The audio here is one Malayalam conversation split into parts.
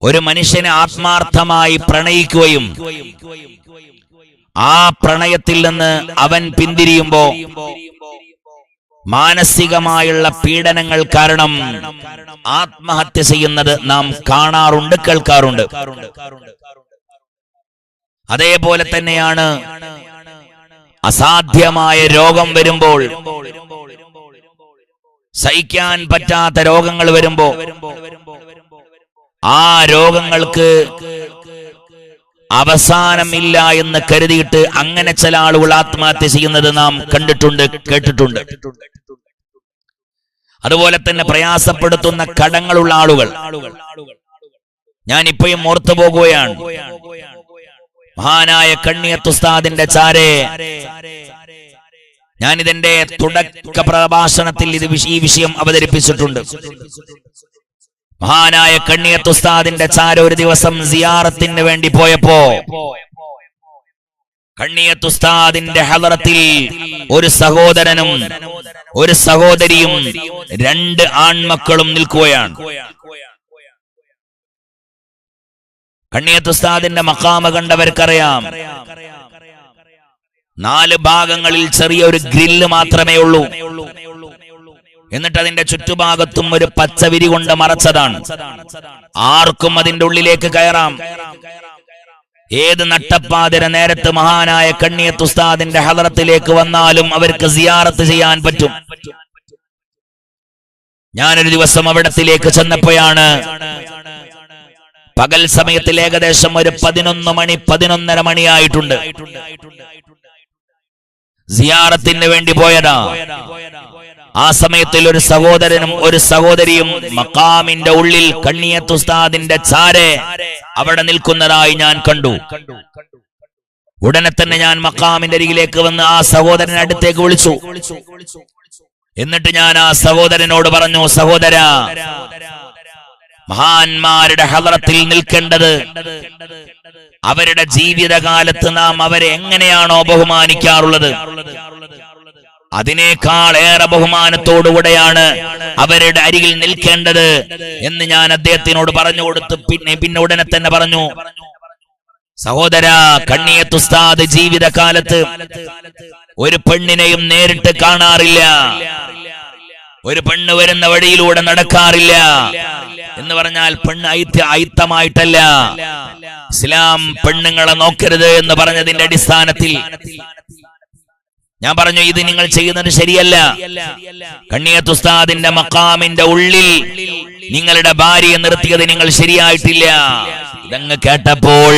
ഒരു മനുഷ്യനെ ആത്മാർത്ഥമായി പ്രണയിക്കുകയും ആ പ്രണയത്തിൽ നിന്ന് അവൻ പിന്തിരിയുമ്പോ മാനസികമായുള്ള പീഡനങ്ങൾ കാരണം ആത്മഹത്യ ചെയ്യുന്നത് നാം കാണാറുണ്ട്, കേൾക്കാറുണ്ട്. അതേപോലെ തന്നെയാണ് അസാധ്യമായ രോഗം വരുമ്പോൾ, സഹിക്കാൻ പറ്റാത്ത രോഗങ്ങൾ വരുമ്പോ ആ രോഗങ്ങൾക്ക് അവസാനമില്ല എന്ന് കരുതിയിട്ട് അങ്ങനെ ചില ആളുകൾ ആത്മഹത്യ ചെയ്യുന്നത് നാം കണ്ടിട്ടുണ്ട്, കേട്ടിട്ടുണ്ട്. അതുപോലെ തന്നെ പ്രയാസപ്പെടുത്തുന്ന കടങ്ങളുള്ള ആളുകൾ, ഞാൻ ഇപ്പോഴും ഓർത്തു പോകുകയാണ്, മഹാനായ കണ്ണിയത്ത് ഉസ്താദിന്റെ ചാരെ ഞാനിതിന്റെ തുടക്ക പ്രഭാഷണത്തിൽ ഈ വിഷയം അവതരിപ്പിച്ചിട്ടുണ്ട്. മഹാനായ കണ്ണിയത്ത് ഉസ്താദിന്റെ ചാര ഒരു ദിവസം സിയാറത്തിന് വേണ്ടി പോയപ്പോ കണ്ണിയത്ത് ഉസ്താദിന്റെ ഹളറത്തിൽ ഒരു സഹോദരനും ഒരു സഹോദരിയും 2 ആൺമക്കളും നിൽക്കുകയാണ്. കണ്ണിയത്ത് ഉസ്താദിന്റെ മഖാമ കണ്ടവർക്കറിയാം, 4 ഭാഗങ്ങളിൽ ചെറിയൊരു ഗ്രില്ല് മാത്രമേ ഉള്ളൂ. എന്നിട്ട് അതിന്റെ ചുറ്റുഭാഗത്തും ഒരു പച്ചവിരി കൊണ്ട് മറച്ചതാണ്. ആർക്കും അതിന്റെ ഉള്ളിലേക്ക് കയറാം. ഏത് നട്ടപ്പാതിര നേരത്ത് മഹാനായ കണ്ണിയത്ത് ഉസ്താദിന്റെ ഹളറത്തിലേക്ക് വന്നാലും അവർക്ക് സിയാറത്ത് ചെയ്യാൻ പറ്റും. ഞാനൊരു ദിവസം അവിടത്തിലേക്ക് ചെന്നപ്പോഴാണ് പകൽ സമയത്തിൽ ഏകദേശം ഒരു 11 മണി 11:30 മണിയായിട്ടുണ്ട്. സിയാറത്തിന് വേണ്ടി പോയതാ. ആ സമയത്തിൽ ഒരു സഹോദരനും ഒരു സഹോദരിയും മഖാമിന്റെ ഉള്ളിൽ കണ്ണിയത്ത് ഉസ്താദിന്റെ ചാരെ അവിടെ നിൽക്കുന്നതായി ഞാൻ കണ്ടു. ഉടനെ തന്നെ ഞാൻ മഖാമിന്റെ അരികിലേക്ക് വന്ന് ആ സഹോദരനെ അടുത്തേക്ക് വിളിച്ചു. എന്നിട്ട് ഞാൻ ആ സഹോദരനോട് പറഞ്ഞു, സഹോദരാ, മഹാന്മാരുടെ ഹളറത്തിൽ നിൽക്കേണ്ടത് അവരുടെ ജീവിതകാലത്ത് നാം അവരെ എങ്ങനെയാണോ ബഹുമാനിക്കാറുള്ളത് അതിനേക്കാൾ ഏറെ ബഹുമാനത്തോടുകൂടെയാണ് അവരുടെ അരികിൽ നിൽക്കേണ്ടത് എന്ന് ഞാൻ അദ്ദേഹത്തിനോട് പറഞ്ഞു കൊടുത്തു. പിന്നെ ഉടനെ തന്നെ പറഞ്ഞു, സഹോദരാ, കണ്ണിയത്ത് ഉസ്താദ് ജീവിതകാലത്ത് ഒരു പെണ്ണിനെയും നേരിട്ട് കാണാറില്ല, ഒരു പെണ്ണ് വരുന്ന വഴിയിലൂടെ നടക്കാറില്ല. എന്ന് പറഞ്ഞാൽ പെണ്ണ് അയിത്തമായിട്ടല്ല, ഇസ്ലാം പെണ്ണുങ്ങളെ നോക്കരുത് എന്ന് പറഞ്ഞതിന്റെ അടിസ്ഥാനത്തിൽ ഞാൻ പറഞ്ഞു, ഇത് നിങ്ങൾ ചെയ്യുന്നത് ശരിയല്ല. കണ്ണിയത്ത് ഉസ്താദിന്റെ മഖാമിന്റെ ഉള്ളിൽ നിങ്ങളുടെ ഭാര്യയെ നിർത്തിയത് നിങ്ങൾ ശരിയായിട്ടില്ല. ഇതങ്ങ് കേട്ടപ്പോൾ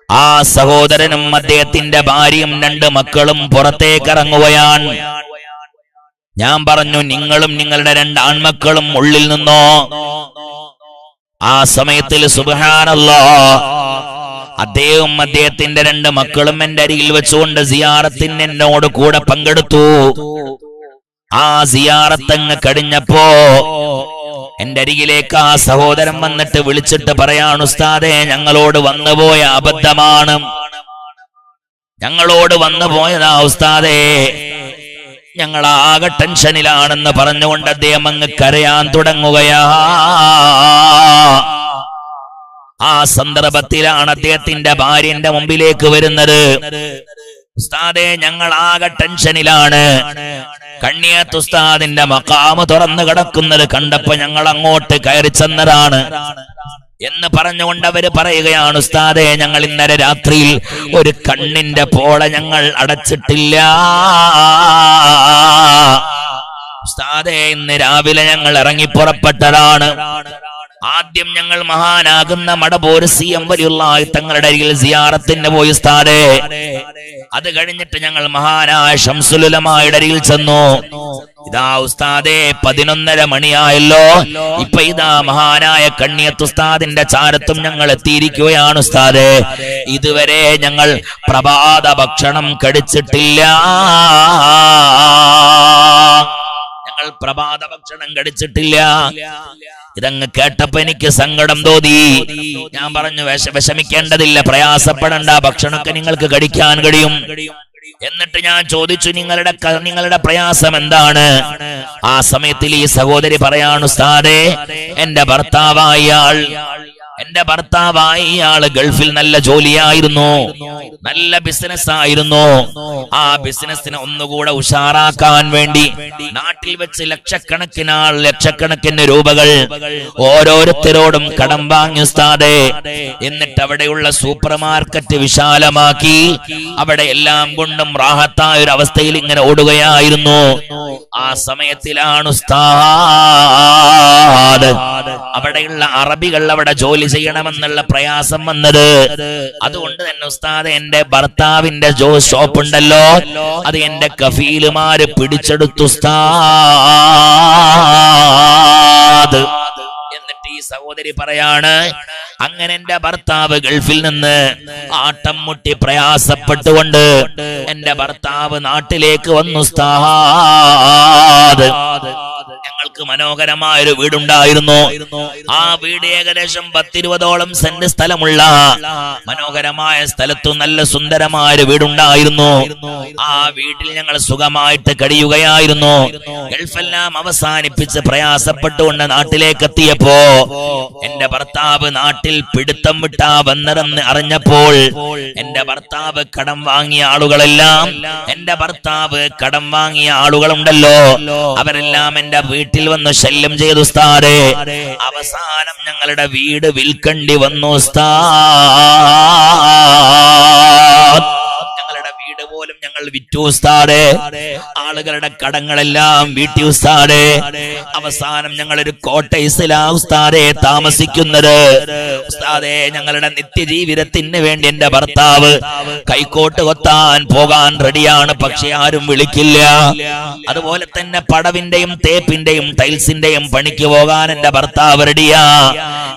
ആ സഹോദരനും അദ്ദേഹത്തിന്റെ ഭാര്യയും 2 മക്കളും പുറത്തേക്ക് ഇറങ്ങുകയാണ്. ഞാൻ പറഞ്ഞു, നിങ്ങളും നിങ്ങളുടെ 2 ആൺമക്കളും ഉള്ളിൽ നിന്നോ. ആ സമയത്തിൽ സുബ്ഹാനല്ലാഹ്, അദ്ദേഹം അദ്ദേഹത്തിന്റെ 2 മക്കളും എന്റെ അരികിൽ വെച്ചുകൊണ്ട് സിയാറത്തിന് എന്നോട് കൂടെ പങ്കെടുത്തു. ആ സിയാറത്തങ്ങ് കഴിഞ്ഞപ്പോ എന്റെ അരികിലേക്ക് ആ സഹോദരൻ വന്നിട്ട് വിളിച്ചിട്ട് പറയാണ്, ഉസ്താദേ, ഞങ്ങളോട് വന്നുപോയ അബദ്ധമാണ്, ഞങ്ങളോട് വന്നുപോയതാ ഉസ്താദേ, ഞങ്ങളാകെ ടെൻഷനിലാണെന്ന് പറഞ്ഞുകൊണ്ട് അദ്ദേഹം അങ്ങ് കരയാൻ തുടങ്ങുകയാ. ആ സന്ദർഭത്തിലാണ് അദ്ദേഹത്തിന്റെ ഭാര്യന്റെ മുമ്പിലേക്ക് വരുന്നത്. ഉസ്താദേ, ഞങ്ങൾ ആകെ ടെൻഷനിലാണ്, കണ്ണിയത്ത് ഉസ്താദിന്റെ മഖാമ് തുറന്നു കിടക്കുന്നത് കണ്ടപ്പോ ഞങ്ങൾ അങ്ങോട്ട് കയറി ചെന്നതാണ് എന്ന് പറഞ്ഞുകൊണ്ട് അവര് പറയുകയാണ്, ഉസ്താദേ, ഞങ്ങൾ ഇന്നലെ രാത്രിയിൽ ഒരു കണ്ണിന്റെ പോള ഞങ്ങൾ അടച്ചിട്ടില്ല. ഉസ്താദേ, ഇന്ന് രാവിലെ ഞങ്ങൾ ഇറങ്ങി പുറപ്പെട്ടതാണ്. ആദ്യം ഞങ്ങൾ മഹാനാകുന്ന മടബൂർ CM വലിയുള്ളാഹി തങ്ങളുടെ അരികിൽ സിയാറത്തിന് പോയി ഉസ്താദേ. അത് കഴിഞ്ഞിട്ട് ഞങ്ങൾ മഹാനായ ശംസുൽ ഉലമായുടെ അരികിൽ ചെന്നു. ഇതാ ഉസ്താദേ, 11:30 മണിയായല്ലോ. ഇപ്പൊ ഇതാ മഹാനായ കണ്ണിയത്ത് ഉസ്താദിന്റെ ചാരത്തും ഞങ്ങൾ എത്തിയിരിക്കുകയാണ് ഉസ്താദേ. ഇതുവരെ ഞങ്ങൾ പ്രഭാത ഭക്ഷണം കഴിച്ചിട്ടില്ല. പ്രഭാത ഭക്ഷണം കഴിച്ചിട്ടില്ല. ഇതങ്ങ് കേട്ടപ്പോ എനിക്ക് സങ്കടം തോന്നി. ഞാൻ പറഞ്ഞു, വിഷമിക്കേണ്ടതില്ല, പ്രയാസപ്പെടണ്ട, ഭക്ഷണമൊക്കെ നിങ്ങൾക്ക് കഴിക്കാൻ കഴിയും. എന്നിട്ട് ഞാൻ ചോദിച്ചു, നിങ്ങളുടെ പ്രയാസം എന്താണ്? ആ സമയത്തിൽ ഈ സഹോദരി പറയാണ്, ഉസ്താദേ, എന്റെ ഭർത്താവായ ഇയാള് ഗൾഫിൽ നല്ല ജോലിയായിരുന്നു, നല്ല ബിസിനസ് ആയിരുന്നു. ആ ബിസിനസിനെ ഒന്നുകൂടെ ഉഷാറാക്കാൻ വേണ്ടി നാട്ടിൽ വെച്ച് ലക്ഷക്കണക്കിന് രൂപകൾ ഓരോരുത്തരോടും കടം വാങ്ങി ഉസ്താദേ. എന്നിട്ട് അവിടെയുള്ള സൂപ്പർ മാർക്കറ്റ് വിശാലമാക്കി അവിടെ എല്ലാം കൊണ്ടും റാഹത്തായ ഒരു അവസ്ഥയിൽ ഇങ്ങനെ ഓടുകയായിരുന്നു. ആ സമയത്തിലാണ് ഉസ്താദ് അവിടെയുള്ള അറബികൾ അവിടെ ജോലി ചെയ്യണമെന്നുള്ള പ്രയാസം വന്നത്. അതുകൊണ്ട് തന്നെ ഉസ്താദ്, എന്റെ ഭർത്താവിന്റെ ഷോപ്പ് ഉണ്ടല്ലോ, അത് എന്റെ കഫീലുമാര് പിടിച്ചെടുത്തു ഉസ്താദ്. എന്നിട്ട് ഈ സഹോദരി പറയാണ്, അങ്ങനെ എന്റെ ഭർത്താവ് ഗൾഫിൽ നിന്ന് ആട്ടം മുട്ടി പ്രയാസപ്പെട്ടുകൊണ്ട് എന്റെ ഭർത്താവ് നാട്ടിലേക്ക് വന്നു ഉസ്താദ്. ഞങ്ങൾക്ക് മനോഹരമായൊരു വീടുണ്ടായിരുന്നു. ആ വീട് ഏകദേശം 10-20ഓളം സെന്റ് സ്ഥലമുള്ള മനോഹരമായ സ്ഥലത്തു നല്ല സുന്ദരമായൊരു വീടുണ്ടായിരുന്നു. ആ വീട്ടിൽ ഞങ്ങൾ സുഖമായിട്ട് കഴിയുകയായിരുന്നു. ഗൾഫെല്ലാം അവസാനിപ്പിച്ച് പ്രയാസപ്പെട്ടുകൊണ്ട് നാട്ടിലേക്ക് എത്തിയപ്പോ എന്റെ ഭർത്താവ് നാട്ടിൽ പിടുത്തം വിട്ടാ വന്നതെന്ന് അറിഞ്ഞപ്പോൾ എന്റെ ഭർത്താവ് കടം വാങ്ങിയ ആളുകളുണ്ടല്ലോ, അവരെല്ലാം എന്റെ വീട്ടിൽ വന്ന് ശല്യം ചെയ്തു ഉസ്താദേ. അവസാനം ഞങ്ങളുടെ വീട് വിൽക്കേണ്ടി വന്നു ഉസ്താദ്. ഞങ്ങളുടെ വീട് പോലും ഞങ്ങൾ വിറ്റു ഉസ്താദേ. ആളുകളുടെ കടങ്ങളെല്ലാം വീട്ടി ഉസ്താദേ. അവസാനം ഞങ്ങളൊരു കോട്ടേഴ്സിലാ ഉസ്താദേ താമസിക്കുന്നത്. ഉസ്താദേ, ഞങ്ങളുടെ നിത്യജീവിതത്തിന് വേണ്ടി എന്റെ ഭർത്താവ് കൈക്കോട്ട് കൊത്താൻ പോകാൻ റെഡിയാണ്, പക്ഷെ ആരും വിളിക്കില്ല. അതുപോലെ തന്നെ പടവിന്റെയും തേപ്പിന്റെയും ടൈൽസിന്റെയും പണിക്ക് പോകാൻ എന്റെ ഭർത്താവ് റെഡിയാ.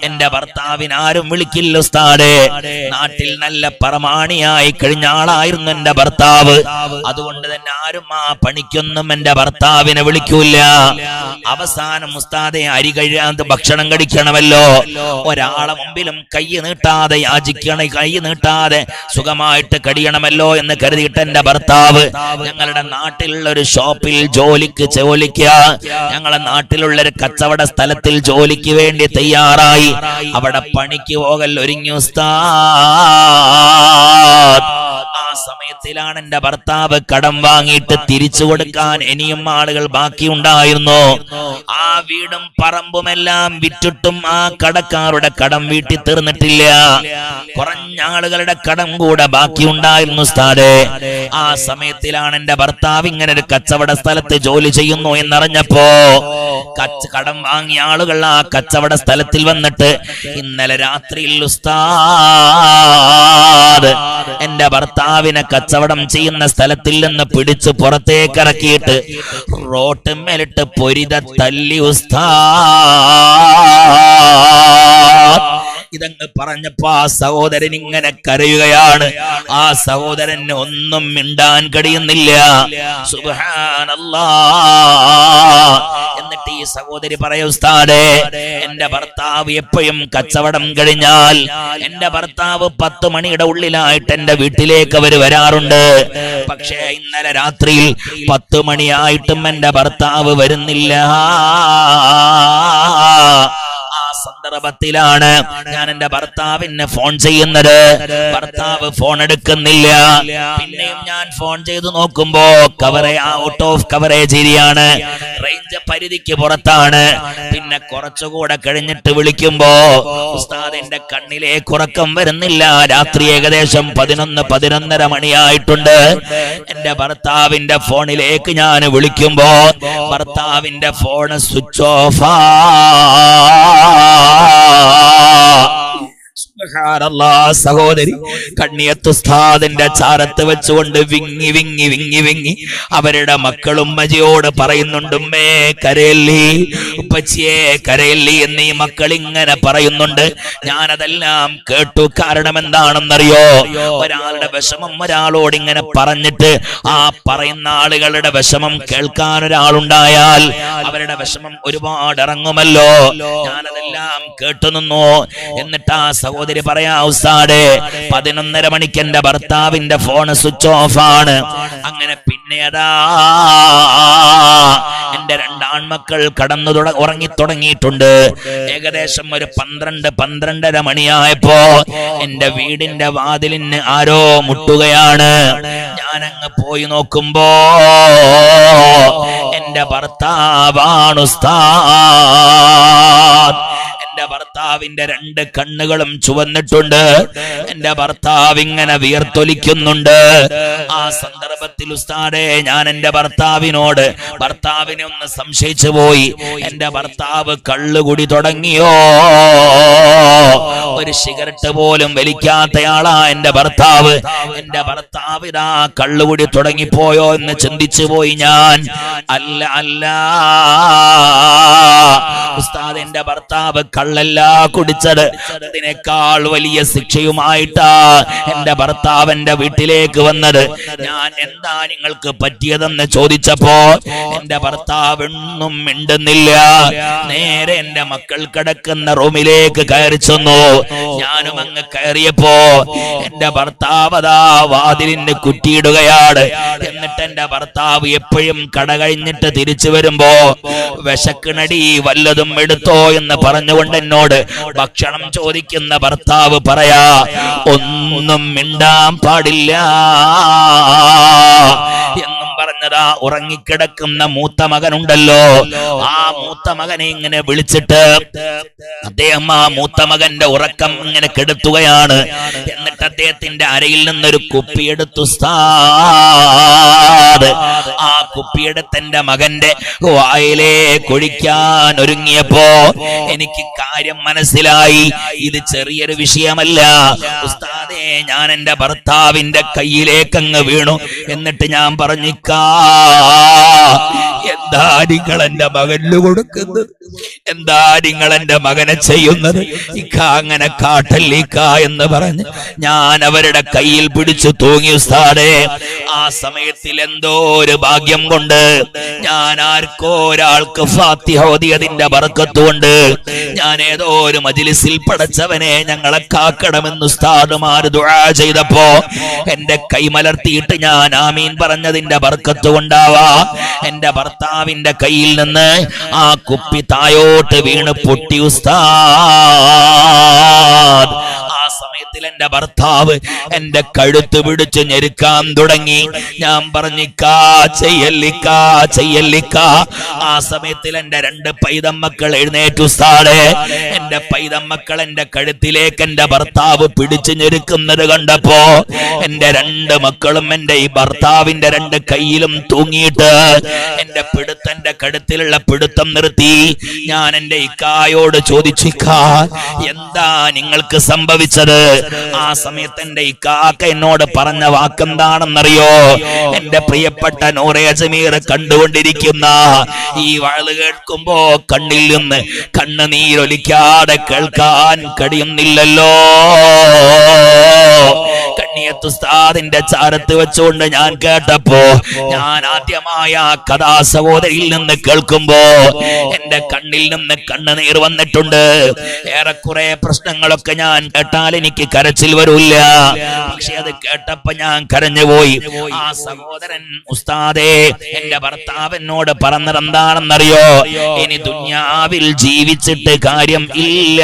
എന്റെ ഭർത്താവിന് ആരും വിളിക്കില്ല ഉസ്താദേ. നാട്ടിൽ നല്ല പ്രമാണിയായി കഴിഞ്ഞ ആളായിരുന്നു എന്റെ ഭർത്താവ്. അതുകൊണ്ട് തന്നെ ആരും ആ പണിക്കൊന്നും എന്റെ ഭർത്താവിനെ വിളിക്കൂല. അവസാനം ഉസ്താദെ, അരി കഴിയാതെ ഭക്ഷണം കഴിക്കണമല്ലോ, ഒരാളെ മുമ്പിലും കൈ നീട്ടാതെ സുഖമായിട്ട് കഴിയണമല്ലോ എന്ന് കരുതിയിട്ട് എന്റെ ഭർത്താവ് ഞങ്ങളുടെ നാട്ടിലുള്ള ഒരു ഷോപ്പിൽ ഞങ്ങളെ നാട്ടിലുള്ള ഒരു കച്ചവട സ്ഥലത്തിൽ ജോലിക്ക് വേണ്ടി തയ്യാറായി അവിടെ പണിക്ക് പോകൽ ഒരുങ്ങി ഉസ്താദ്. ആ സമയത്തിലാണ് എന്റെ ഭർത്താവ് കടം വാങ്ങിയിട്ട് തിരിച്ചു കൊടുക്കാൻ ഇനിയും ആളുകൾ ബാക്കിയുണ്ടായിരുന്നു. ആ വീടും പറമ്പുമെല്ലാം വിറ്റിട്ടും ആ കടക്കാരുടെ കടം വീട്ടി തീർന്നിട്ടില്ല. കുറഞ്ഞ ആളുകളുടെ കടം കൂടെ ബാക്കിയുണ്ടായിരുന്നു ഉസ്താദേ. ആ സമയത്തിലാണ് എന്റെ ഭർത്താവ് ഇങ്ങനെ ഒരു കച്ചവട സ്ഥലത്ത് ജോലി ചെയ്യുന്നു എന്നറിഞ്ഞപ്പോ കടം വാങ്ങിയ ആളുകൾ ആ കച്ചവട സ്ഥലത്തിൽ വന്നിട്ട് ഇന്നലെ രാത്രിയിൽ ഉസ്താദ് എന്റെ ഭർത്താവിനെ കച്ചവടം ചെയ്യുന്ന സ്ഥലത്തിൽ നിന്ന് പിടിച്ച് പുറത്തേക്ക് ഇറക്കിയിട്ട് റോട്ടുമേലിട്ട് പൊരിത തല്ലി ഉസ്താദ്. ഇതങ്ങ് പറഞ്ഞപ്പോ ആ സഹോദരൻ ഇങ്ങനെ കരയുകയാണ്. ആ സഹോദരന് ഒന്നും മിണ്ടാൻ കഴിയുന്നില്ല. സുബ്ഹാനല്ലാഹ്. എന്നിട്ട് ഈ സഹോദരി പറയും, ഉസ്താദേ, എന്റെ ഭർത്താവ് എപ്പോഴും കച്ചവടം കഴിഞ്ഞാൽ എന്റെ ഭർത്താവ് 10 മണിയുടെ ഉള്ളിലായിട്ട് എന്റെ വീട്ടിലേക്ക് അവർ വരാറുണ്ട്. പക്ഷേ ഇന്നലെ രാത്രിയിൽ 10 മണിയായിട്ടും എന്റെ ഭർത്താവ് വരുന്നില്ല. സന്ദർഭത്തിലാണ് ഞാൻ എന്റെ ഭർത്താവിന് ഫോൺ ചെയ്യുന്നത്. ഭർത്താവ് ഫോൺ എടുക്കുന്നില്ല. പിന്നെയും ഞാൻ ഫോൺ ചെയ്തു നോക്കുമ്പോ ഔട്ട് ഓഫ് കവറേജ് ഏരിയയാണ്, റേഞ്ച് പരിധിക്ക് പുറത്താണ്. പിന്നെ കുറച്ചുകൂടെ കഴിഞ്ഞിട്ട് വിളിക്കുമ്പോ ഉസ്താദിന്റെ കണ്ണിലേക്ക് ഉറക്കം വരുന്നില്ല. രാത്രി ഏകദേശം 11-11:30 മണിയായിട്ടുണ്ട്. എന്റെ ഭർത്താവിന്റെ ഫോണിലേക്ക് ഞാൻ വിളിക്കുമ്പോ ഭർത്താവിന്റെ ഫോൺ സ്വിച്ച് ഓഫാ. സഹോദരി കണ്ണിയത്ത് ഉസ്താദിന്റെ ചാരത്ത് വെച്ചുകൊണ്ട് വിങ്ങി വിങ്ങി വിങ്ങി വിങ്ങി അവരുടെ മക്കളും ഉമ്മജിയോട് പറയുന്നുണ്ട്, ഉമ്മേ കരയല്ലി, ഉപ്പച്ചിയെ കരയല്ലി എന്നീ മക്കൾ ഇങ്ങനെ പറയുന്നുണ്ട്. ഞാനതെല്ലാം കേട്ടു. കാരണം എന്താണെന്നറിയോ? ഒരാളുടെ വിഷമം ഒരാളോട് ഇങ്ങനെ പറഞ്ഞിട്ട് ആ പറയുന്ന ആളുകളുടെ വിഷമം കേൾക്കാൻ ഒരാളുണ്ടായാൽ അവരുടെ വിഷമം ഒരുപാട് ഇറങ്ങുമല്ലോ. ഞാനതെല്ലാം കേട്ടു നിന്നു. എന്നിട്ട് എന്നിട്ട് ആ സഹോദരി പറയാ, ഉസ്താദേ 11:30 മണിക്ക് എന്റെ ഭർത്താവിന്റെ ഫോൺ സ്വിച്ച് ഓഫ് ആണ്. അങ്ങനെ പിന്നെ അതാ എന്റെ 2 ആൺമക്കൾ ഉറങ്ങി തുടങ്ങിയിട്ടുണ്ട്. ഏകദേശം ഒരു 12-12:30 മണിയായപ്പോ എന്റെ വീടിന്റെ വാതിലിന് ആരോ മുട്ടുകയാണ്. ഞാനങ്ങ് പോയി നോക്കുമ്പോ എന്റെ ഭർത്താവാണ് ഉസ്താദ്. എന്റെ ഭർത്താവിന്റെ 2 കണ്ണുകളും ചുവന്നിട്ടുണ്ട്. എന്റെ ഭർത്താവ് ഇങ്ങനെ വിയർത്തൊലിക്കുന്നുണ്ട്. ആ സന്ദർഭത്തിൽ ഉസ്താദേ, ഞാൻ എന്റെ ഭർത്താവിനെ ഒന്ന് സംശയിച്ചു പോയി. എന്റെ ഭർത്താവ് കള്ളുകുടി തുടങ്ങിയോ? ഒരു സിഗരറ്റ് പോലും വലിക്കാത്തയാളാ എന്റെ ഭർത്താവ്. എന്റെ ഭർത്താവ് ഇതാ കള്ളുകുടി തുടങ്ങിപ്പോയോ എന്ന് ചിന്തിച്ചു പോയി ഞാൻ. അല്ല ഉസ്താദ്, എന്റെ ഭർത്താവ് കള്ളല്ല കുടിച്ചത്. അതിനേക്കാൾ വലിയ ശിക്ഷയുമായിട്ടാ എന്റെ ഭർത്താവ് എന്റെ വീട്ടിലേക്ക് വന്നത്. ഞാൻ എന്താ നിങ്ങൾക്ക് പറ്റിയതെന്ന് ചോദിച്ചപ്പോ എന്റെ ഭർത്താവ് ഒന്നും മിണ്ടുന്നില്ല. നേരെ എന്റെ മക്കൾ കിടക്കുന്ന റൂമിലേക്ക് കയറി ചെന്നു. ഞാനും അങ്ങ് കയറിയപ്പോ എന്റെ ഭർത്താവ് അതാ വാതിലിന് കുറ്റിയിടുകയാണ്. എന്നിട്ട് എന്റെ ഭർത്താവ് എപ്പോഴും കട കഴിഞ്ഞിട്ട് തിരിച്ചു വരുമ്പോ വിശക്കണടി വല്ലതും എടുത്തോ എന്ന് പറഞ്ഞുകൊണ്ട് എന്നോട് ഭക്ഷണം ചോദിക്കുന്ന ഭർത്താവ് പറയാ, ഒന്നും മിണ്ടാൻ പാടില്ല എന്നും പറഞ്ഞതാ. ഉറങ്ങിക്കിടക്കുന്ന മൂത്ത മകനുണ്ടല്ലോ, ആ മൂത്ത മകനെ ഇങ്ങനെ വിളിച്ചിട്ട് അദ്ദേഹം ആ മൂത്ത മകന്റെ ഉറക്കം ഇങ്ങനെ കെടുത്തുകയാണ്. എന്നിട്ട് അദ്ദേഹത്തിന്റെ അരയിൽ നിന്നൊരു കുപ്പിയെടുത്തു ഉസ്താദ്. ആ കുപ്പിയെടുത്ത് എന്റെ മകന്റെ വായിലേ കൊഴിക്കാൻ ഒരുങ്ങിയപ്പോ എനിക്ക് കാര്യം മനസ്സിലായി. ഇത് ചെറിയൊരു വിഷയമല്ല ഉസ്താദേ. ഞാൻ എന്റെ ഭർത്താവിന്റെ കയ്യിലേക്ക് അങ്ങ് വീണു. എന്നിട്ട് ഞാൻ പറഞ്ഞിക്കാ, എന്താ നിങ്ങൾ എന്റെ മകന് കൊടുക്കുന്നത്? എന്താ നിങ്ങൾ എന്റെ മകനെ ചെയ്യുന്നത്? ഇക്ക അങ്ങനെ കാട്ടല്ലിക്ക എന്ന് പറഞ്ഞ് ഞാൻ അവരുടെ കയ്യിൽ പിടിച്ചു തൂങ്ങി ഉസ്താദേ. ആ സമയത്തിൽ എന്തോ ഒരു ഭാഗ്യം കൊണ്ട് ഞാൻ ആർക്കോ ഒരാൾക്ക് ഫാത്തിഹ ഓതിയതിന്റെ ബർക്കത്ത് കൊണ്ട് ഞാൻ ഏതോ ഒരു മജ്‌ലിസിൽ പടച്ചവനെ ഞങ്ങളെ കാക്കണമെന്ന് ഉസ്താദുമാർ ദുആ ചെയ്തപ്പോ എന്റെ കൈ മലർത്തിയിട്ട് ഞാൻ ആമീൻ പറഞ്ഞതിന്റെ ബർക്കത്ത് കൊണ്ടാവാ എന്റെ ഭർത്താവിന്റെ കയ്യിൽ നിന്ന് ആ കുപ്പി തായോട്ട് വീണ് പൊട്ടി ഉസ്താദ്. ആ സമയത്തിൽ എന്റെ ഭർത്താവ് എന്റെ കഴുത്ത് പിടിച്ച് ഞെരുക്കാൻ തുടങ്ങി. ഞാൻ പറഞ്ഞിക്കാ, ചെയ്യല്ലിക്ക. ആ സമയത്തിൽ എന്റെ 2 പൈതമ്മക്കൾ എഴുന്നേറ്റു ഉസ്താദേ. എന്റെ പൈതമ്മക്കൾ എന്റെ കഴുത്തിലേക്ക് എന്റെ ഭർത്താവ് പിടിച്ചു ഞെരുക്കുന്നത് കണ്ടപ്പോ എന്റെ 2 മക്കളും എന്റെ ഈ ഭർത്താവിന്റെ 2 കൈയിലും തൂങ്ങിയിട്ട് എന്റെ കഴുത്തിലുള്ള പിടുത്തം നിർത്തി. ഞാൻ എന്റെ ഇക്കായോട് ചോദിച്ചിക്കാ, എന്താ നിങ്ങൾക്ക് സംഭവിച്ചത്? ആ സമയത്ത് എന്റെ ഇക്കാക്ക എന്നോട് പറഞ്ഞ വാക്കെന്താണെന്നറിയോ? എന്റെ പ്രിയപ്പെട്ട നൂറെ അജ്മീർ കണ്ടുകൊണ്ടിരിക്കുന്ന ഈ വാള് കേൾക്കുമ്പോ കണ്ണിൽ നിന്ന് കണ്ണുനീരൊലിക്കാതെ കേൾക്കാൻ കഴിയുന്നില്ലല്ലോ. കണ്ണിയത്ത് ഉസ്താദിന്റെ ചാരത്ത് വെച്ചുകൊണ്ട് ഞാൻ കേട്ടപ്പോ ഞാൻ ആദ്യമായ കഥാ സഹോദരിയിൽ നിന്ന് കേൾക്കുമ്പോ എന്റെ കണ്ണിൽ നിന്ന് കണ്ണുനീർ വന്നിട്ടുണ്ട്. ഏറെക്കുറെ പ്രശ്നങ്ങളൊക്കെ ഞാൻ കേട്ടാൽ എനിക്ക് കരച്ചിൽ വരൂല്ല, പക്ഷെ അത് കേട്ടപ്പോ ഞാൻ കരഞ്ഞുപോയി. ആ സഹോദരൻ ഉസ്താദേ എന്റെ ഭർത്താവിനോട് പറഞ്ഞതെന്താണെന്നറിയോ? ഇനി ദുനിയാവിൽ ജീവിച്ചിട്ട് കാര്യം ഇല്ല,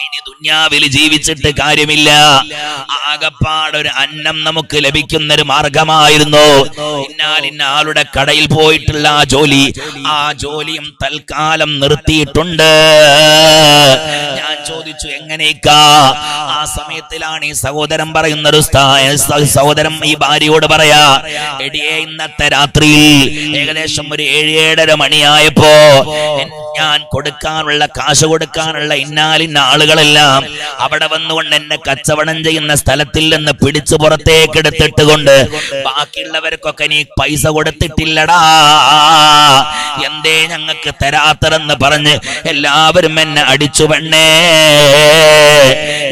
ഇനി ദുനിയാവിൽ ജീവിച്ചിട്ട് കാര്യമില്ല. ആകപ്പാടൊരു അന്നം നമുക്ക് ലഭിക്കുന്നൊരു മാർഗമായിരുന്നു. ഇന്ന ആളുടെ കടയിൽ പോയിട്ടുള്ള ആ ജോലിയും തൽക്കാലം നിർത്തിയിട്ടുണ്ട്. ഞാൻ ചോദിച്ചു, എങ്ങനെയൊക്കെ? ആ സമയത്തിലാണ് ഈ സഹോദരൻ പറയുന്നത്, സഹോദരൻ ഈ ഭാര്യയോട് പറയാ, എടിയെ ഇന്നത്തെ രാത്രിയിൽ ഏകദേശം ഒരു 7-7:30 മണിയായപ്പോ ഞാൻ കാശ് കൊടുക്കാനുള്ള ഇന്നാലിന്ന ആളുകളെല്ലാം അവിടെ വന്നുകൊണ്ട് എന്നെ കച്ചവടം ചെയ്യുന്ന സ്ഥലത്തിൽ നിന്ന് പിടിച്ചു പുറത്തേക്ക് എടുത്തിട്ട് കൊണ്ട് ബാക്കിയുള്ളവർക്കൊക്കെ നീ പൈസ കൊടുത്തിട്ടില്ലടാ, എന്തേ ഞങ്ങൾക്ക് തരാത്തതെന്ന് പറഞ്ഞ് എല്ലാവരും എന്നെ അടിച്ചു. പെണ്ണേ,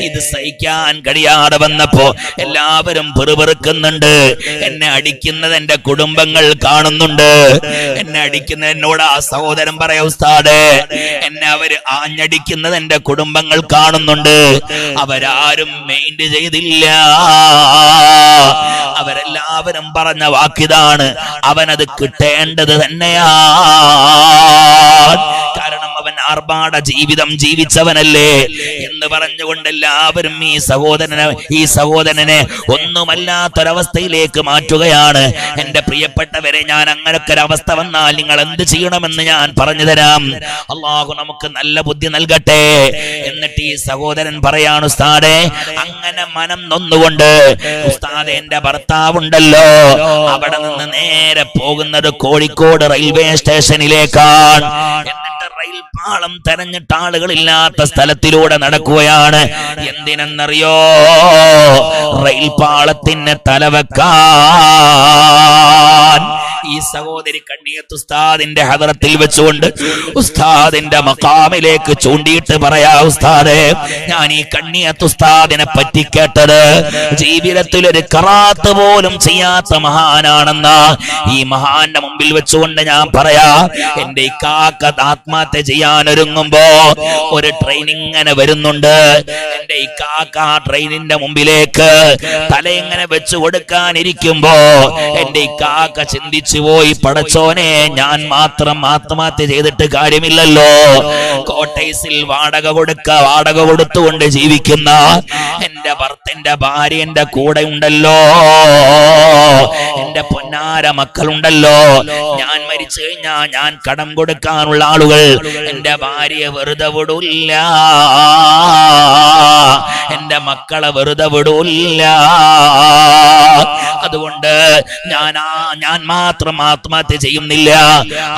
ഇത് സഹിക്കാൻ കഴിയാതെ വന്നപ്പോ എല്ലാവരും പെറുപെറുക്കുന്നുണ്ട്. എന്നെ അടിക്കുന്നത് എന്റെ കുടുംബങ്ങൾ കാണുന്നുണ്ട്. എന്നെ അടിക്കുന്ന എന്നോട് ആ സഹോദരൻ പറയാ, ഉസ്താദേ എന്നെ അവര് ആഞ്ഞടിക്കുന്നത് എന്റെ കുടുംബങ്ങൾ കാണുന്നുണ്ട്. അവരാരും മൈൻഡ് ചെയ്തില്ല. അവരെല്ലാവരും പറഞ്ഞ വാക്കിതാണ്, അവനത് കിട്ടേണ്ടത് തന്നെയാ. കാരണം അവൻ ആർഭാട ജീവിതം ജീവിച്ചവനല്ലേ എന്ന് പറഞ്ഞുകൊണ്ട് എല്ലാവരും ഈ സഹോദരനെ ഒന്നുമല്ലാത്തൊരവസ്ഥയിലേക്ക് മാറ്റുകയാണ്. എന്റെ പ്രിയപ്പെട്ടവരെ, ഞാൻ അങ്ങനൊക്കെ ഒരവസ്ഥ വന്നാൽ നിങ്ങൾ എന്ത് ചെയ്യണമെന്ന് ഞാൻ പറഞ്ഞു തരാം. അള്ളാഹു നമുക്ക് നല്ല ബുദ്ധി നൽകട്ടെ. എന്നിട്ട് ഈ സഹോദരൻ പറയാണ്, ഉസ്താദേ അങ്ങനെ മനം നൊന്നുകൊണ്ട് ഉസ്താദേ എന്റെ ഭർത്താവുണ്ടല്ലോ അവിടെ നിന്ന് നേരെ പോകുന്നത് കോഴിക്കോട് റെയിൽവേ സ്റ്റേഷനിലേക്കാണ്. എന്നിട്ട് റെയിൽ പാളം തെരഞ്ഞിട്ട് ആളുകളില്ലാത്ത സ്ഥലത്തിലൂടെ നടക്കുകയാണ്. എന്തിനെന്നറിയോ? റെയിൽ പാളത്തിന് തലവെക്കാൻ. ഈ സഹോദരി കണ്ണിയത്ത് ഉസ്താദിന്റെ ഹദറത്തിൽ വെച്ചുകൊണ്ട് ഉസ്താദിന്റെ മഖാമിലേക്ക് ചൂണ്ടിയിട്ട് പറയാ, ഉസ്താദേ ഞാൻ ഈ കണ്ണിയത്ത് ഉസ്താദിനെ പറ്റി കേട്ടത് ജീവിതത്തിൽ ഒരു കറാത്ത് പോലും ചെയ്യാത്ത മഹാനാണെന്ന ഈ മഹാന്റെ മുമ്പിൽ വെച്ചുകൊണ്ട് ഞാൻ പറയാ, എന്റെ ഇക്കാക്ക ആത്മഹത്യ ചെയ്യാൻ ഒരുങ്ങുമ്പോ ഒരു ട്രെയിൻ ഇങ്ങനെ വരുന്നുണ്ട്. എന്റെ ഇക്കാക്ക ആ ട്രെയിനിന്റെ മുമ്പിലേക്ക് തല ഇങ്ങനെ വെച്ചു കൊടുക്കാനിരിക്കുമ്പോ എന്റെ ഇക്കാക്ക ചിന്തിച്ചു പോയി, പടച്ചോനെ ഞാൻ മാത്രം ആത്മഹത്യ ചെയ്തിട്ട് കാര്യമില്ലല്ലോ. കോട്ടേഴ്സിൽ വാടക കൊടുത്തുകൊണ്ട് ജീവിക്കുന്ന എന്റെ ഭാര്യ എന്റെ കൂടെ ഉണ്ടല്ലോ, എന്റെ പൊന്നാര മക്കളുണ്ടല്ലോ. ഞാൻ മരിച്ചു കഴിഞ്ഞാ ഞാൻ കടം കൊടുക്കാനുള്ള ആളുകൾ എന്റെ ഭാര്യയെ വെറുതെ വിടൂല്ല, എന്റെ മക്കളെ വെറുതെ വിടൂല്ല. അതുകൊണ്ട് ഞാൻ മാത്രം ആത്മഹത്യ ചെയ്യുന്നില്ല.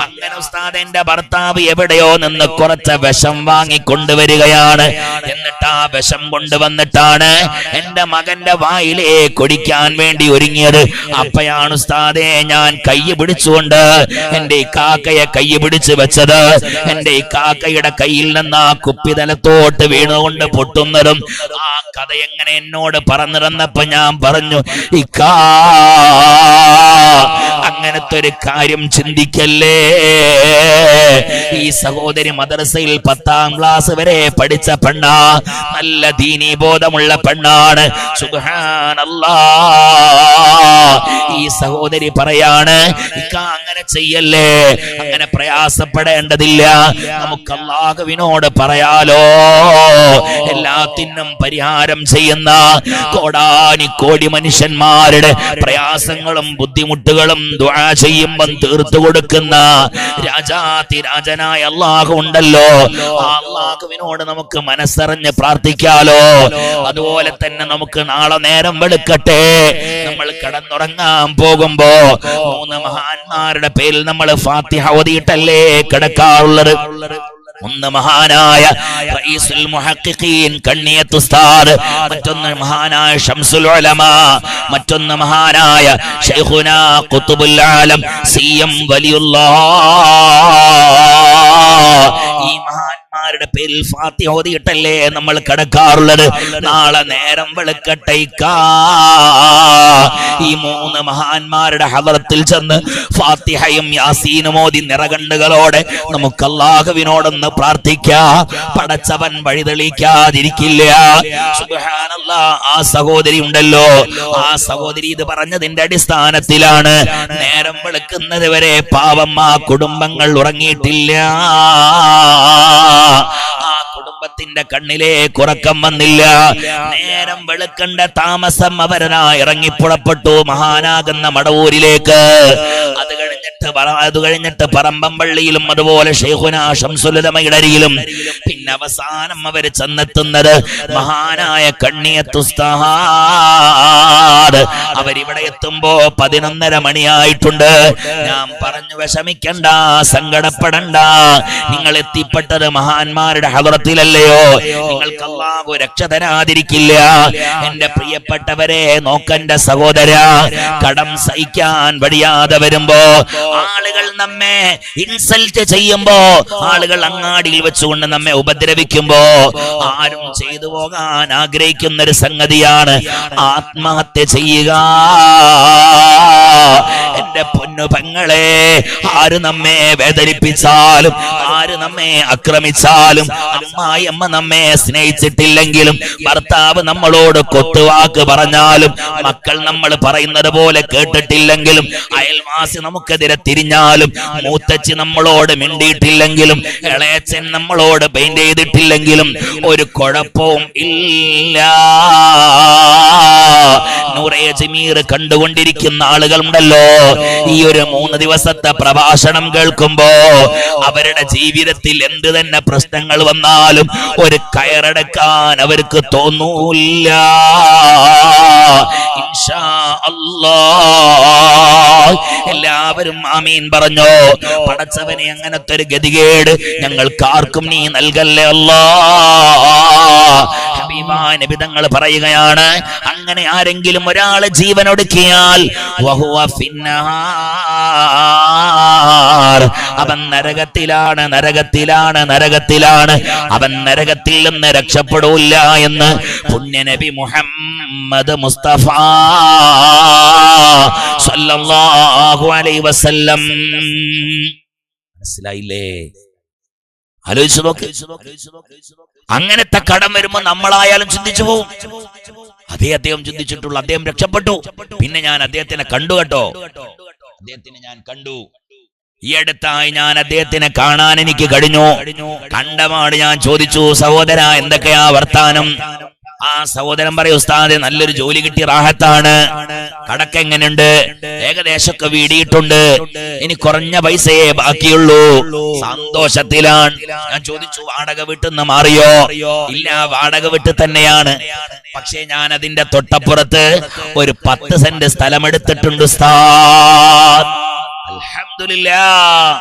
അങ്ങനെ ഉസ്താദ് എന്റെ ഭർത്താവ് എവിടെയോ നിന്ന് കുറച്ച് വിഷം വാങ്ങിക്കൊണ്ടുവരികയാണ്. എന്നിട്ട് ആ വിഷം കൊണ്ടുവന്നിട്ടാണ് എന്റെ മകന്റെ വായിലേ കുടിക്കാൻ വേണ്ടി ഒരുങ്ങിയത്. അപ്പയാണ് ഉസ്താദെ ഞാൻ കൈ പിടിച്ചുകൊണ്ട് എന്റെ ഇക്കാക്കയെ കൈ പിടിച്ചു വെച്ചത്. എന്റെ ഇക്കാക്കയുടെ കയ്യിൽ നിന്ന് ആ കുപ്പിതലത്തോട്ട് വീണുകൊണ്ട് പൊട്ടുന്നതും ആ കഥ എങ്ങനെ എന്നോട് പറഞ്ഞിരുന്നപ്പോ ഞാൻ പറഞ്ഞു, ഇക്കാ അങ്ങനത്തെ ഒരു കാര്യം ചിന്തിക്കല്ലേ. ഈ സഹോദരി മദ്രസയിൽ 10ാം ക്ലാസ് വരെ പഠിച്ച പെണ്ണാ, നല്ല ദീനീ ബോധമുള്ള പെണ്ണാണ്. സുബ്ഹാനല്ലാഹ്. ഈ സഹോദരി പറയാണ്, ഇക്ക അങ്ങനെ ചെയ്യല്ലേ, അങ്ങനെ പ്രയാസപ്പെടേണ്ടതില്ല, നമുക്ക് അല്ലാഹുവിനോട് പറയാലോ. എല്ലാത്തിനും പരിഹാരം ചെയ്യുന്ന കോടാനിക്കോടി മനുഷ്യന്മാരുടെ പ്രയാസങ്ങളും ബുദ്ധിമുട്ടുകളും ദുആ ചെയ്യുമ്പം തീർത്തു കൊടുക്കുന്ന രാജാതിരാജനായ അല്ലാഹു ഉണ്ടല്ലോ. ആ അല്ലാഹുവിനോട് നമുക്ക് മനസ്സറിഞ്ഞ് പ്രാർത്ഥിക്കാലോ. അതുപോലെ തന്നെ നമുക്ക് നാളെ നേരം വെളുക്കട്ടെ, നമ്മൾ കിടന്നുറങ്ങാൻ പോകുമ്പോ 3 മഹാന്മാരുടെ പേരിൽ നമ്മൾ ഫാത്തിഹ ഓതിയിട്ടല്ലേ കിടക്കാറുള്ളത്. ഒന്ന് മഹാനായ റഈസുൽ മുഹഖഖീൻ കണ്ണിയത്ത് ഉസ്താദ്, മറ്റൊന്ന് മഹാനായ ശംസുൽ ഉലമാ, മറ്റൊന്ന് മഹാനായ ശൈഖുനാ ഖുതുബുൽ ആലം സിഎം വലിയുല്ലാഹ്. ഈ മഹാന്മാരുടെ പേരിൽ ഫാത്തിഹ ഓതിയിട്ടല്ലേ നമ്മൾ കിടക്കാറുള്ളത്. നാളെ നേരം വെളുക്കട്ടെ, ഈ 3 മഹാന്മാരുടെ ഹദറത്തിൽ ചെന്ന് ഫാത്തിഹയും യാസീനും ഓതി നിറകണ്ണുകളോടെ നമുക്ക് അല്ലാഹുവിനോടൊന്ന് പ്രാർത്ഥിക്കാം. പടച്ചവൻ വഴിതെളിക്കാതിരിക്കില്ല. സുബ്ഹാനല്ലാഹ്. ആ സഹോദരി ഉണ്ടല്ലോ, ആ സഹോദരി ഇത് പറഞ്ഞതിന്റെ അടിസ്ഥാനത്തിലാണ് നേരം വെളുക്കുന്നത് വരെ പാവം ആ കുടുംബങ്ങൾ ഉറങ്ങിയിട്ടില്ല. ആ കുടുംബത്തിന്റെ കണ്ണിലേക്ക് ഉറക്കം വന്നില്ല. നേരം വെളുക്കണ്ട താമസം അവരാ ഇറങ്ങിപ്പുറപ്പെട്ടു മഹാനാകുന്ന മടവൂരിലേക്ക്. അത് കഴിഞ്ഞിട്ട് പറമ്പമ്പള്ളിയിലും അതുപോലെ ശൈഖുനാ ശംസുൽ ഉലമയുടെ അരികിലും, പിന്നെ അവസാനം അവർ ചെന്നെത്തുന്നത് മഹാനായ കണ്ണിയത്ത് ഉസ്താദ്. അവരിവിടെ എത്തുമ്പോ 11:30 മണിയായിട്ടുണ്ട്. ഞാൻ പറഞ്ഞു, വിഷമിക്കണ്ട, സങ്കടപ്പെടണ്ട, നിങ്ങൾ എത്തിപ്പെട്ടത് മഹാന്മാരുടെ ഹദറത്തിലല്ലേ. അല്ലയോ? നിങ്ങൾക്ക് അല്ലാഹു രക്ഷ തരാതിരിക്കില്ല. എന്റെ പ്രിയപ്പെട്ടവരെ, നോക്കന്റെ സഹോദര, കടം സഹിക്കാൻ വഴിയാതെ വരുമ്പോ, ആളുകൾ നമ്മെ ഇൻസൾട്ട് ചെയ്യുമ്പോ, ആളുകൾ അങ്ങാടിയിൽ വെച്ചുകൊണ്ട് നമ്മെ ഉപദ്രവിക്കുമ്പോ, ആരും ചെയ്തു പോകാൻ ആഗ്രഹിക്കുന്ന ഒരു സംഗതിയാണ് ആത്മഹത്യ ചെയ്യുക. എന്റെ പൊന്നു പെങ്ങളെ, ആര് നമ്മെ വേദനിപ്പിച്ചാലും, ആര് നമ്മെ ആക്രമിച്ചാലും, അമ്മായിയമ്മ നമ്മെ സ്നേഹിച്ചിട്ടില്ലെങ്കിലും, ഭർത്താവ് നമ്മളോട് കൊത്തുവാക്ക് പറഞ്ഞാലും, മക്കൾ നമ്മൾ പറയുന്നത് പോലെ കേട്ടിട്ടില്ലെങ്കിലും, അയൽവാസി നമുക്കെതിരെ തിരിഞ്ഞാലും, മൂത്തച്ചി നമ്മളോട് മിണ്ടിയിട്ടില്ലെങ്കിലും, ഇളയച്ചൻ നമ്മളോട് പെയിന്റ് ചെയ്തിട്ടില്ലെങ്കിലും ഒരു കുഴപ്പവും ഇല്ല. നൂറെ ജമീർ കണ്ടുകൊണ്ടിരിക്കുന്ന ആളുകളുണ്ടല്ലോ, ഈ ഒരു 3 ദിവസത്തെ പ്രഭാഷണം കേൾക്കുമ്പോ അവരുടെ ജീവിതത്തിൽ എന്ത് തന്നെ പ്രശ്നങ്ങൾ വന്നാലും ഒരു കയറടക്കാൻ അവർക്ക് തോന്നൂല്ല. ഇൻഷാ അല്ലാഹ് എല്ലാവരും ആമീൻ പറഞ്ഞോ. പടച്ചവനെ, അങ്ങനത്തെ ഒരു ഗതികേട് ഞങ്ങൾക്കാർക്കും നീ നൽകല്ലേ അല്ലാഹ്. ഹബീബായ നബി തങ്ങൾ പറയുകയാണ്, അങ്ങനെ ആരെങ്കിലും ഒരാള് ജീവനൊടുക്കിയാൽ വഹുവ ഫിന്നാർ, അവൻ നരകത്തിലാണ്, നരകത്തിലാണ്, നരകത്തിലാണ്, അവൻ നരകത്തിൽ നിന്ന് രക്ഷപ്പെടൂല്ല എന്ന് പുണ്യ നബി മുഹമ്മദ് മുസ്തഫ സല്ലല്ലാഹു അലൈഹി വസല്ലം. മനസ്സിലായില്ലേ? ആലോചിച്ചു നോക്ക്. അങ്ങനത്തെ കടം വരുമ്പോ നമ്മളായാലും ചിന്തിച്ചു പോവും. അദ്ദേഹം ചിന്തിച്ചിട്ടുള്ളൂ, അദ്ദേഹം രക്ഷപ്പെട്ടു. പിന്നെ ഞാൻ അദ്ദേഹത്തിനെ കണ്ടു കേട്ടോ, അദ്ദേഹത്തിനെ ഞാൻ കണ്ടു. ഈ അടുത്തായി ഞാൻ അദ്ദേഹത്തിനെ കാണാൻ എനിക്ക് കഴിഞ്ഞു. കണ്ടപാട് ഞാൻ ചോദിച്ചു, സഹോദര എന്തൊക്കെയാ വർത്താനം? ആ സഹോദരൻ പറയും, ഉസ്താദെ നല്ലൊരു ജോലി കിട്ടി, റാഹത്താണ്, കടക്ക് എങ്ങനെയുണ്ട്? ഏകദേശമൊക്കെ വീടിയിട്ടുണ്ട്, ഇനി കുറഞ്ഞ പൈസയെ ബാക്കിയുള്ളൂ, സന്തോഷത്തിലാണ്. ഞാൻ ചോദിച്ചു, വാടക വീട്ടിൽ നിന്ന് മാറിയോ? ഇല്ല, വാടക വീട്ടിൽ തന്നെയാണ്. പക്ഷേ ഞാൻ അതിന്റെ തൊട്ടപ്പുറത്ത് ഒരു 10 സെന്റ് സ്ഥലമെടുത്തിട്ടുണ്ട് ഉസ്താദ്. അൽഹംദുലില്ലാഹ്.